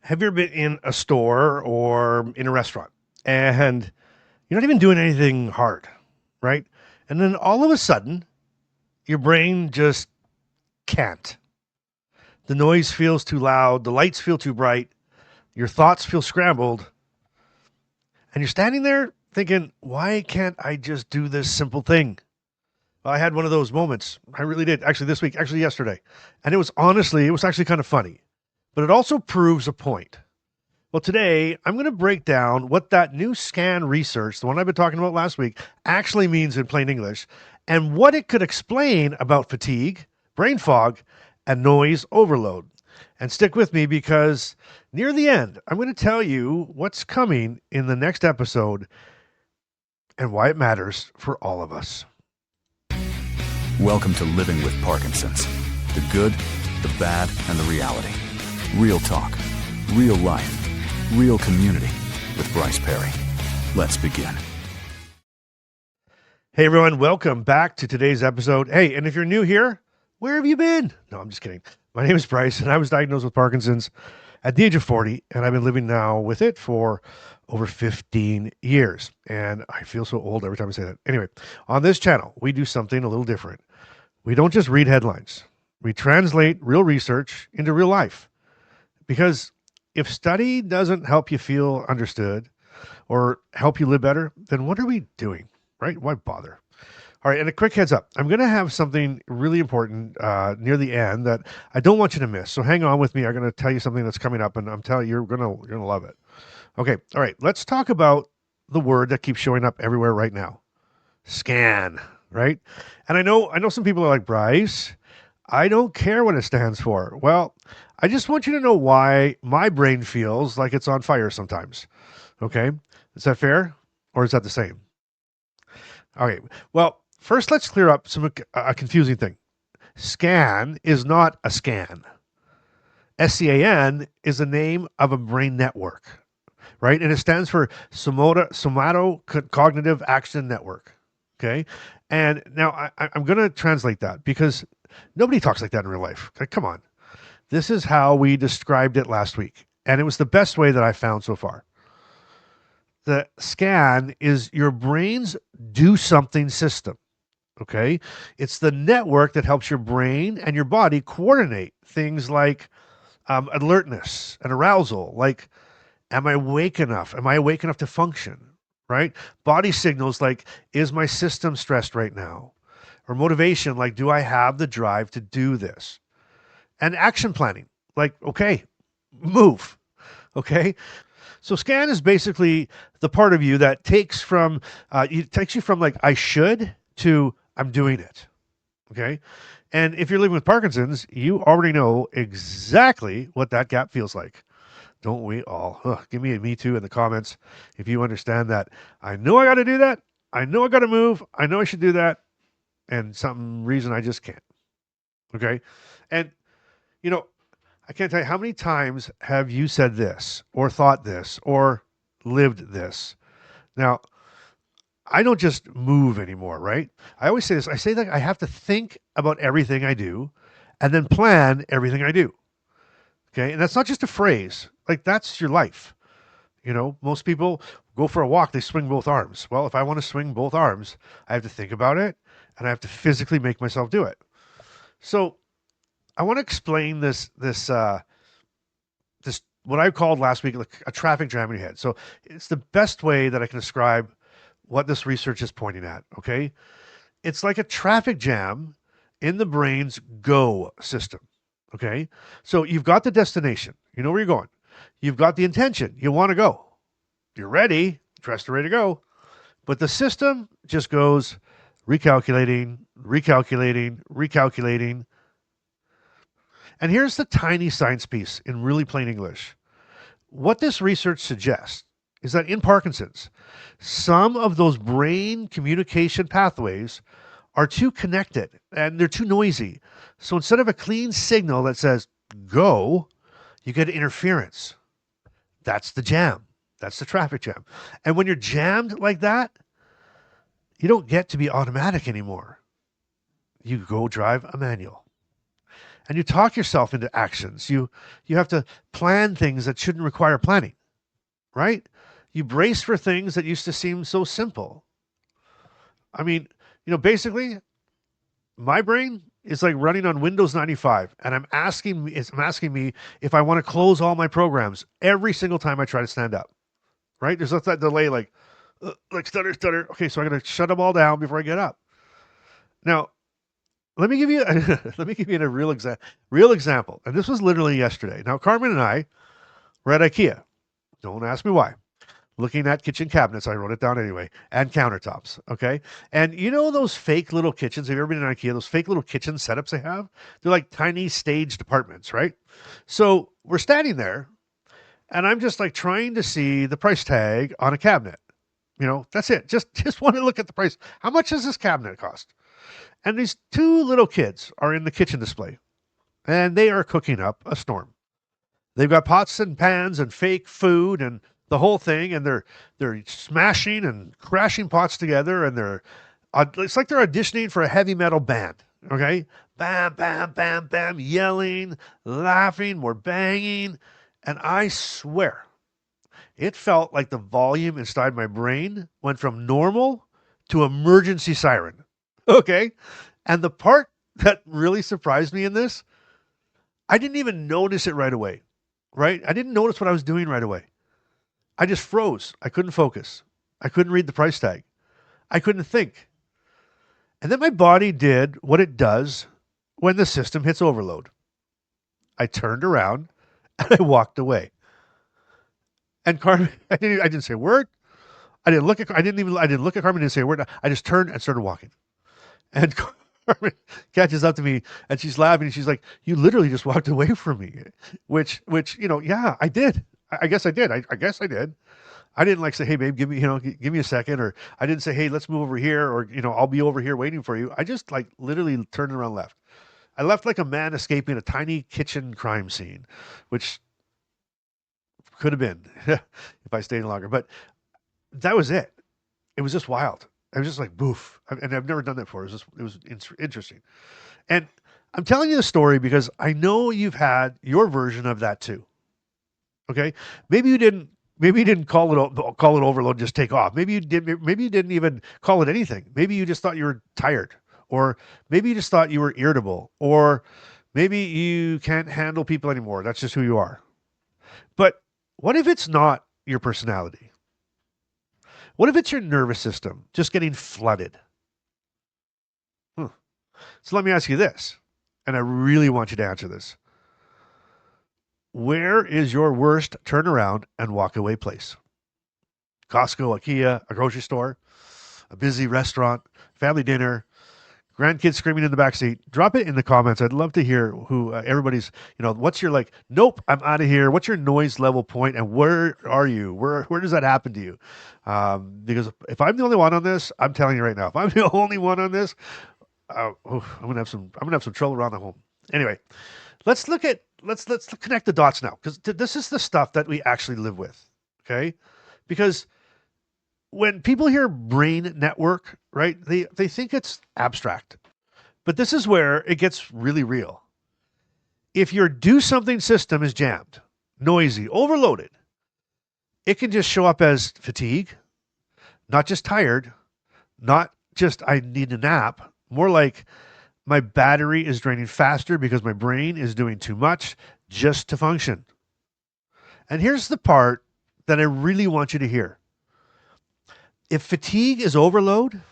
Have you ever been in a store or in a restaurant and you're not even doing anything hard, right? And then all of a sudden, your brain just can't. The noise feels too loud, the lights feel too bright, your thoughts feel scrambled, and you're standing there thinking, why can't I just do this simple thing? Well, I had one of those moments. I really did. Actually, this week, actually, yesterday. And it was actually kind of funny, but it also proves a point. Well, today I'm going to break down what that new scan research, the one I've been talking about last week, actually means in plain English and what it could explain about fatigue, brain fog, and noise overload. And stick with me because near the end, I'm going to tell you what's coming in the next episode and why it matters for all of us. Welcome to Living with Parkinson's. The good, the bad, and the reality. Real talk, real life, real community with Bryce Perry. Let's begin. Hey everyone, welcome back to today's episode. Hey, and if you're new here, where have you been? No, I'm just kidding. My name is Bryce, and I was diagnosed with Parkinson's at the age of 40, and I've been living now with it for over 15 years. And I feel so old every time I say that. Anyway, on this channel, we do something a little different. We don't just read headlines. We translate real research into real life. Because if study doesn't help you feel understood or help you live better, then what are we doing, right? Why bother? All right, and a quick heads up. I'm going to have something really important near the end that I don't want you to miss. So hang on with me. I'm going to tell you something that's coming up, and I'm telling you, you're gonna love it. Okay, all right. Let's talk about the word that keeps showing up everywhere right now: scan. Right? And I know some people are like, Bryce, I don't care what it stands for. Well, I just want you to know why my brain feels like it's on fire sometimes. Okay, is that fair, or is that the same? Okay. Well, first let's clear up a confusing thing. Scan is not a scan. SCAN is the name of a brain network, right? And it stands for Somato-Cognitive Action Network. Okay. And now I'm going to translate that because nobody talks like that in real life. Okay, come on. This is how we described it last week. And it was the best way that I found so far. The scan is your brain's do something system. Okay. It's the network that helps your brain and your body coordinate things like alertness and arousal. Like, am I awake enough? Am I awake enough to function? Right? Body signals like, is my system stressed right now? Or motivation, like, do I have the drive to do this? And action planning, like, okay, move. Okay. So scan is basically the part of you that takes you from like I should to I'm doing it. Okay. And if you're living with Parkinson's, you already know exactly what that gap feels like. Don't we all? Ugh, give me a me too in the comments if you understand that. I know I got to do that. I know I got to move. I know I should do that. And some reason I just can't. Okay. And, you know, I can't tell you how many times have you said this or thought this or lived this. Now, I don't just move anymore, right? I always say this. I say that I have to think about everything I do and then plan everything I do. Okay. And that's not just a phrase, like that's your life. You know, most people go for a walk, they swing both arms. Well, if I want to swing both arms, I have to think about it and I have to physically make myself do it. So I want to explain this what I called last week like a traffic jam in your head. So it's the best way that I can describe what this research is pointing at. Okay. It's like a traffic jam in the brain's go system. Okay. So you've got the destination. You know where you're going. You've got the intention. You want to go. You're ready, dressed and ready to go. But the system just goes recalculating, recalculating, recalculating. And here's the tiny science piece in really plain English. What this research suggests is that in Parkinson's, some of those brain communication pathways are too connected and they're too noisy. So instead of a clean signal that says go, you get interference. That's the jam. That's the traffic jam. And when you're jammed like that, you don't get to be automatic anymore. You go drive a manual. and you talk yourself into actions. You have to plan things that shouldn't require planning, right? You brace for things that used to seem so simple. I mean, basically, my brain is like running on Windows 95, and I'm asking me if I want to close all my programs every single time I try to stand up. Right? There's that delay, like stutter, stutter. Okay, so I got to shut them all down before I get up. Now, let me give you let me give you a real example. And this was literally yesterday. Now, Carmen and I were at IKEA. Don't ask me why. Looking at kitchen cabinets, I wrote it down anyway, and countertops. Okay, and you know those fake little kitchens? Have you ever been in IKEA? Those fake little kitchen setups they have? They're like tiny staged apartments, right? So we're standing there, and I'm just like trying to see the price tag on a cabinet. That's it. Just want to look at the price. How much does this cabinet cost? And these two little kids are in the kitchen display, and they are cooking up a storm. They've got pots and pans and fake food and the whole thing, and they're smashing and crashing pots together, and it's like they're auditioning for a heavy metal band. Okay, bam, bam, bam, bam, yelling, laughing, more banging, and I swear, it felt like the volume inside my brain went from normal to emergency siren. Okay, and the part that really surprised me in this, I didn't even notice it right away. Right, I didn't notice what I was doing right away. I just froze. I couldn't focus. I couldn't read the price tag. I couldn't think. And then my body did what it does when the system hits overload. I turned around and I walked away. And Carmen, I didn't say a word. I didn't look at Carmen. I didn't say a word. I just turned and started walking. And Carmen catches up to me and she's laughing. And she's like, "You literally just walked away from me," which, yeah, I did. I guess I did. I guess I did. I didn't like say, "Hey, babe, give me a second," or I didn't say, "Hey, let's move over here," or "I'll be over here waiting for you." I just like literally turned around, and left. I left like a man escaping a tiny kitchen crime scene, which could have been if I stayed longer. But that was it. It was just wild. I was just like, boof. And I've never done that before. It was interesting. And I'm telling you the story because I know you've had your version of that too. Okay, maybe you didn't. Maybe you didn't call it overload. Just take off. Maybe you did. Maybe you didn't even call it anything. Maybe you just thought you were tired, or maybe you just thought you were irritable, or maybe you can't handle people anymore. That's just who you are. But what if it's not your personality? What if it's your nervous system just getting flooded? So let me ask you this, and I really want you to answer this. Where is your worst turnaround and walk away place? Costco, IKEA, a grocery store, a busy restaurant, family dinner, grandkids screaming in the backseat. Drop it in the comments. I'd love to hear who everybody's, what's your like, nope, I'm out of here. What's your noise level point and where are you? Where does that happen to you? Because if I'm the only one on this, I'm telling you right now, if I'm the only one on this, I'm gonna have some trouble around the home. Anyway, let's connect the dots now because this is the stuff that we actually live with. Okay, because when people hear brain network, right, they think it's abstract, but this is where it gets really real. If your do something system is jammed, noisy, overloaded, it can just show up as fatigue, not just tired, not just I need a nap, more like my battery is draining faster because my brain is doing too much just to function. And here's the part that I really want you to hear. If fatigue is overload,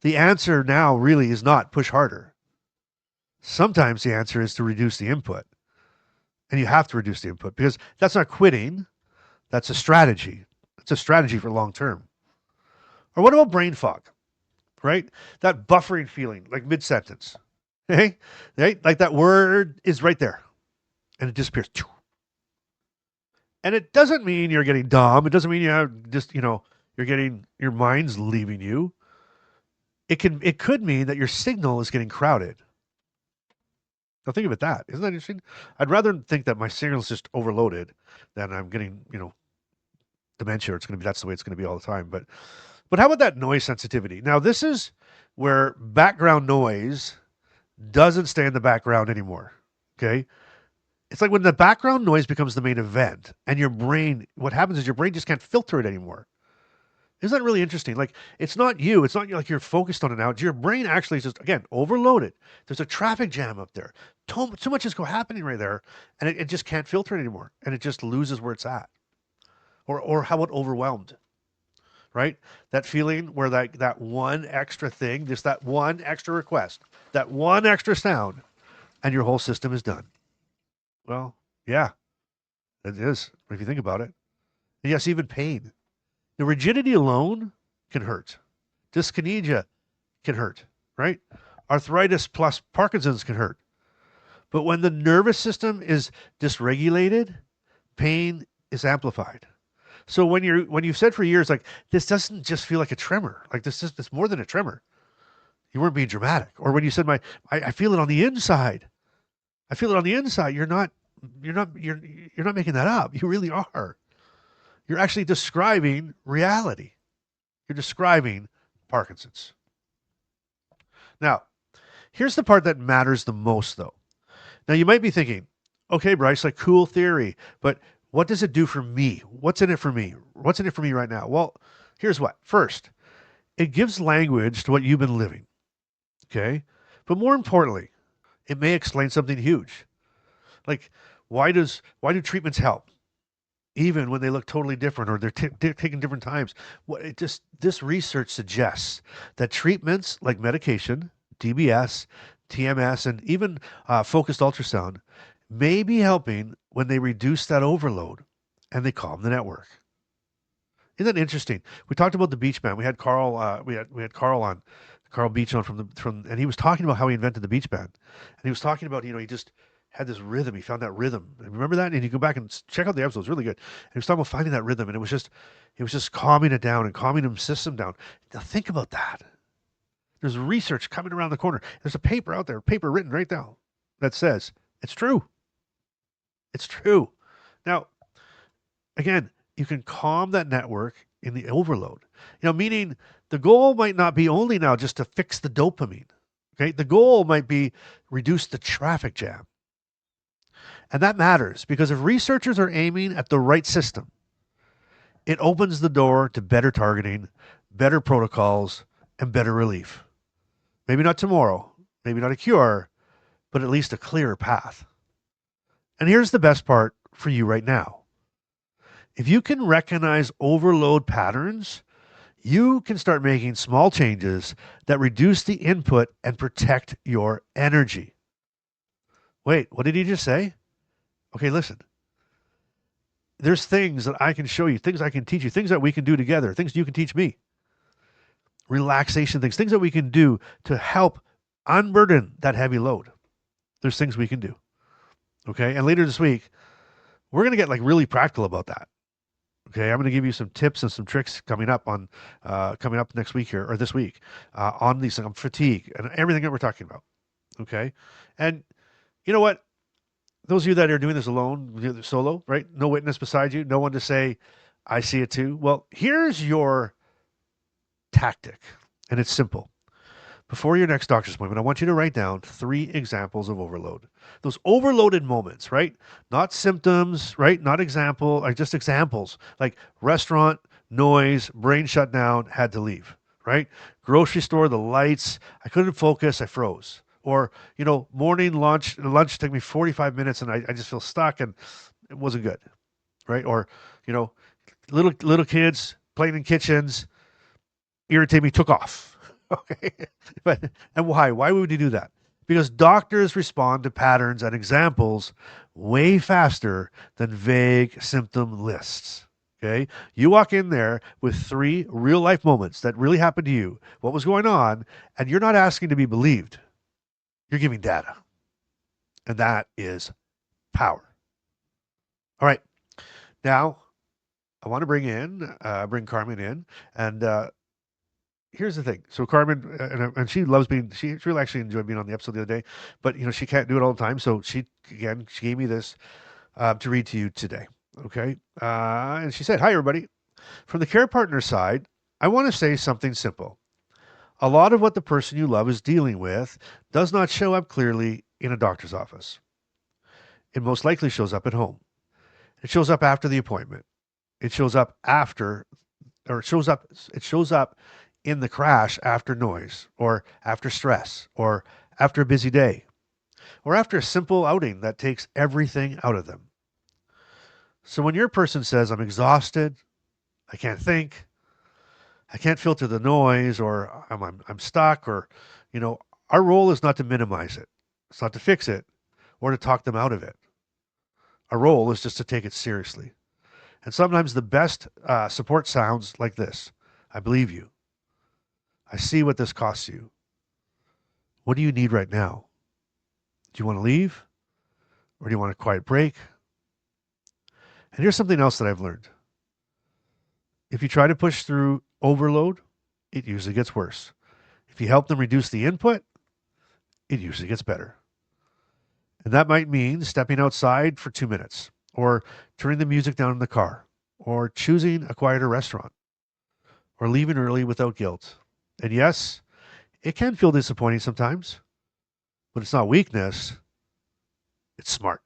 the answer now really is not push harder. Sometimes the answer is to reduce the input. And you have to reduce the input because that's not quitting. That's a strategy. It's a strategy for long term. Or what about brain fog? Right? That buffering feeling, like mid-sentence. Hey? Right? Like that word is right there. And it disappears. And it doesn't mean you're getting dumb. It doesn't mean you're getting your mind's leaving you. It could mean that your signal is getting crowded. Now think about that. Isn't that interesting? I'd rather think that my signal is just overloaded than I'm getting, dementia. That's the way it's going to be all the time. But how about that noise sensitivity? Now, this is where background noise doesn't stay in the background anymore. Okay. It's like when the background noise becomes the main event and your brain, what happens is your brain just can't filter it anymore. Isn't that really interesting? Like, it's not you. It's not like you're focused on it now. Your brain actually is just, again, overloaded. There's a traffic jam up there. Too much is happening right there, and it just can't filter it anymore. And it just loses where it's at. Or how about overwhelmed, right? That feeling where that one extra thing, just that one extra request, that one extra sound, and your whole system is done. Well, yeah, it is, if you think about it. And yes, even pain. The rigidity alone can hurt. Dyskinesia can hurt, right? Arthritis plus Parkinson's can hurt. But when the nervous system is dysregulated, pain is amplified. So when you've said for years like this doesn't just feel like a tremor, like this is it's more than a tremor. You weren't being dramatic. Or when you said I feel it on the inside. I feel it on the inside. You're not making that up. You really are. You're actually describing reality. You're describing Parkinson's. Now, here's the part that matters the most, though. Now, you might be thinking, okay, Bryce, like cool theory, but what does it do for me? What's in it for me? What's in it for me right now? Well, here's what. First, it gives language to what you've been living. Okay? But more importantly, it may explain something huge. Like, why do treatments help? Even when they look totally different or they're taking different times. This research suggests that treatments like medication, DBS, TMS, and even focused ultrasound may be helping when they reduce that overload and they calm the network. Isn't that interesting? We talked about the beach band. We had Carl. We had Carl on, Carl Beach on and he was talking about how he invented the beach band, and he was talking about he just had this rhythm. He found that rhythm. Remember that? And you go back and check out the episode. It's really good. And he was talking about finding that rhythm, and it was just calming it down and calming his system down. Now think about that. There's research coming around the corner. There's a paper out there, paper written right now, that says it's true. It's true. Now, again, you can calm that network in the overload. Meaning the goal might not be only now just to fix the dopamine. Okay, the goal might be reduce the traffic jam. And that matters because if researchers are aiming at the right system, it opens the door to better targeting, better protocols, and better relief. Maybe not tomorrow, maybe not a cure, but at least a clearer path. And here's the best part for you right now. If you can recognize overload patterns, you can start making small changes that reduce the input and protect your energy. Wait, what did he just say? Okay, listen. There's things that I can show you, things I can teach you, things that we can do together, things you can teach me. Relaxation things that we can do to help unburden that heavy load. There's things we can do. Okay, and later this week, we're going to get really practical about that. Okay, I'm going to give you some tips and some tricks coming up next week here or this week on these on fatigue and everything that we're talking about. Okay, and you know what? Those of you that are doing this alone, solo, right? No witness beside you, no one to say, "I see it too." Well, here's your tactic, and it's simple. Before your next doctor's appointment, I want you to write down 3 examples of overload. Those overloaded moments, right? Not symptoms, right? Not just examples like restaurant, noise, brain shut down, had to leave, right? Grocery store, the lights, I couldn't focus, I froze. Or, morning lunch took me 45 minutes and I just feel stuck and it wasn't good, right? Or, little kids playing in kitchens, irritate me, took off. Okay. And why? Why would you do that? Because doctors respond to patterns and examples way faster than vague symptom lists. Okay. You walk in there with 3 real life moments that really happened to you, what was going on, and you're not asking to be believed. You're giving data. And that is power. All right. Now, I want to bring Carmen in, and here's the thing. So Carmen, and she really actually enjoyed being on the episode the other day, but she can't do it all the time. So she gave me this to read to you today. Okay. And she said, "Hi, everybody. From the care partner side, I want to say something simple. A lot of what the person you love is dealing with does not show up clearly in a doctor's office. it most likely shows up at home. It shows up after the appointment. It shows up after, or it shows up in the crash after noise, or after stress, or after a busy day, or after a simple outing that takes everything out of them. So when your person says, I'm exhausted, I can't think, I can't filter the noise, or I'm stuck, or, our role is not to minimize it. It's not to fix it or to talk them out of it. Our role is just to take it seriously. And sometimes the best support sounds like this. I believe you. I see what this costs you. What do you need right now? Do you want to leave? Or do you want a quiet break? And here's something else that I've learned. If you try to push through overload, it usually gets worse. If you help them reduce the input, it usually gets better. And that might mean stepping outside for 2 minutes, or turning the music down in the car, or choosing a quieter restaurant, or leaving early without guilt. And yes, it can feel disappointing sometimes, but it's not weakness, it's smart.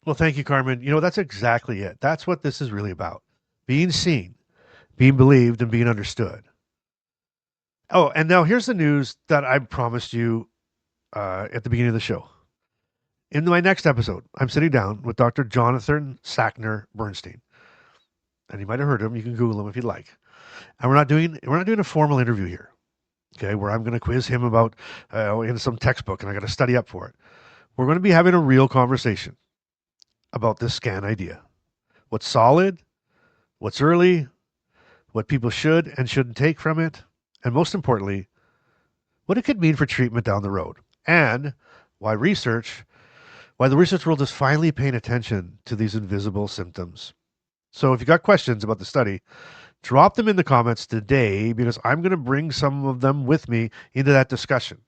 Well, thank you, Carmen. That's exactly it. That's what this is really about. Being seen, being believed, and being understood. Oh, and now here's the news that I promised you at the beginning of the show. In my next episode, I'm sitting down with Dr. Jonathan Sackner Bernstein. And you might have heard him. You can Google him if you'd like. And we're not doing a formal interview here, okay, where I'm going to quiz him about in some textbook and I got to study up for it. We're going to be having a real conversation about this scan idea. What's solid, what's early, what people should and shouldn't take from it, and most importantly, what it could mean for treatment down the road, and why the research world is finally paying attention to these invisible symptoms. So if you got questions about the study, drop them in the comments today because I'm going to bring some of them with me into that discussion.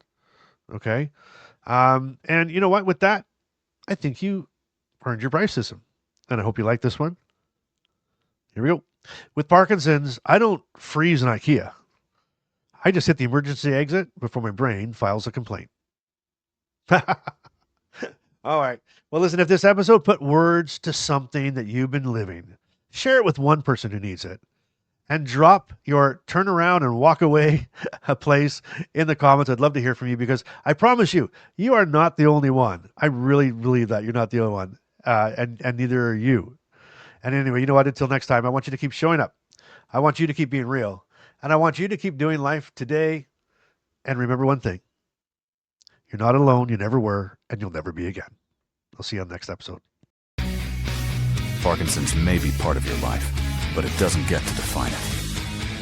Okay? And you know what? With that, I think you earned your Bryce-ism. And I hope you like this one. Here we go. With Parkinson's, I don't freeze in IKEA. I just hit the emergency exit before my brain files a complaint. All right. Well, listen, if this episode put words to something that you've been living, share it with one person who needs it. And drop your turn around and walk away a place in the comments. I'd love to hear from you because I promise you, you are not the only one. I really believe that you're not the only one. And neither are you. And anyway, you know what? Until next time, I want you to keep showing up. I want you to keep being real. And I want you to keep doing life today. And remember one thing. You're not alone. You never were. And you'll never be again. I'll see you on the next episode. Parkinson's may be part of your life, but it doesn't get to define it.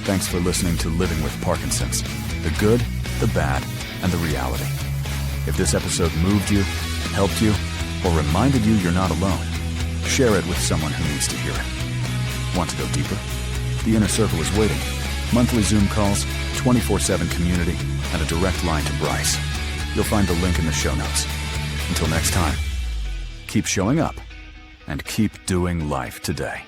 Thanks for listening to Living with Parkinson's. The good, the bad, and the reality. If this episode moved you, helped you, or reminded you you're not alone, share it with someone who needs to hear it. Want to go deeper? The Inner Circle is waiting. Monthly Zoom calls, 24/7 community, and a direct line to Bryce. You'll find the link in the show notes. Until next time, keep showing up and keep doing life today.